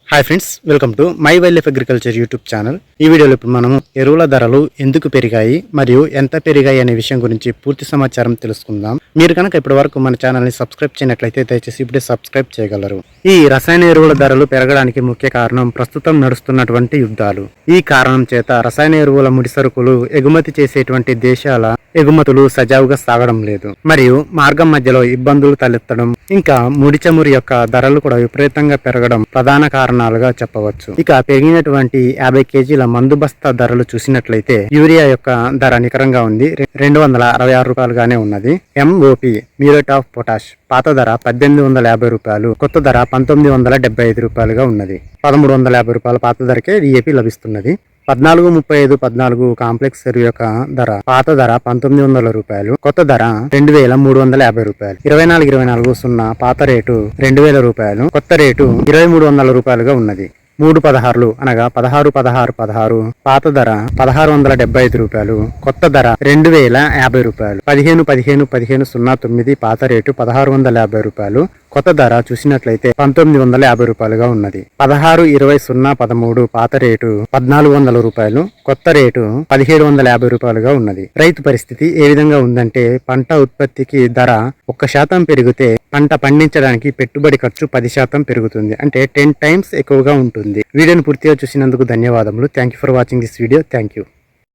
Hi friends, welcome to my wild life agriculture YouTube channel. ఈ వీడియోలో ఇప్పుడు మనం ఎరువుల ధరలు ఎందుకు పెరిగాయి మరియు ఎంత పెరిగాయి అనే విషయం గురించి పూర్తి సమాచారం తెలుసుకుందాం. మీరు కనుక ఇప్పటి వరకు మన ఛానల్ని సబ్స్క్రైబ్ చేయనట్లయితే దయచేసి ఇప్పుడే సబ్స్క్రైబ్ చేయగలరు. ఈ రసాయన ఎరువుల ధరలు పెరగడానికి ముఖ్య కారణం ప్రస్తుతం నడుస్తున్నటువంటి యుద్ధాలు. ఈ కారణం చేత రసాయన ఎరువుల ముడి సరుకులు ఎగుమతి చేసేటువంటి దేశాల ఎగుమతులు సజావుగా సాగడం లేదు మరియు మార్గం మధ్యలో ఇబ్బందులు తలెత్తడం, ఇంకా ముడి చమురు యొక్క ధరలు కూడా విపరీతంగా పెరగడం ప్రధాన కారణాలుగా చెప్పవచ్చు. ఇక పెరిగినటువంటి 50 కేజీల మందు బస్తా ధరలు చూసినట్లయితే యూరియా యొక్క ధర నికరంగా ఉంది, 266 రూపాయలుగానే ఉన్నది. MOP మ్యూరేట్ ఆఫ్ పొటాష్ పాత ధర 1850 రూపాయలు, కొత్త ధర 1975 రూపాయలుగా ఉన్నది. 1350 రూపాయల పాత ధరకే DAP లభిస్తున్నది. 1435-14 కాంప్లెక్స్ ఎరువు యొక్క ధర పాత ధర 1900 రూపాయలు, కొత్త ధర 2350 రూపాయలు. 24-24-0 పాత రేటు 2000 రూపాయలు, కొత్త రేటు 2300 రూపాయలుగా ఉన్నది. 316 అనగా 16-16-16 పాత ధర 1675 రూపాయలు, కొత్త ధర 2050 రూపాయలు. 15-15-15-09 పాత రేటు 1650 రూపాయలు, కొత్త ధర చూసినట్లయితే 1950 రూపాయలుగా ఉన్నది. 16-20-0-13 పాత రేటు 1400 రూపాయలు, కొత్త రేటు 1750 రూపాయలుగా ఉన్నది. రైతు పరిస్థితి ఏ విధంగా ఉందంటే, పంట ఉత్పత్తికి ధర 1% పెరిగితే పంట పండించడానికి పెట్టుబడి ఖర్చు 10% పెరుగుతుంది. అంటే 10 times ఎక్కువగా ఉంటుంది. వీడియోను పూర్తిగా చూసినందుకు ధన్యవాదములు. Thank you for watching this video. Thank you.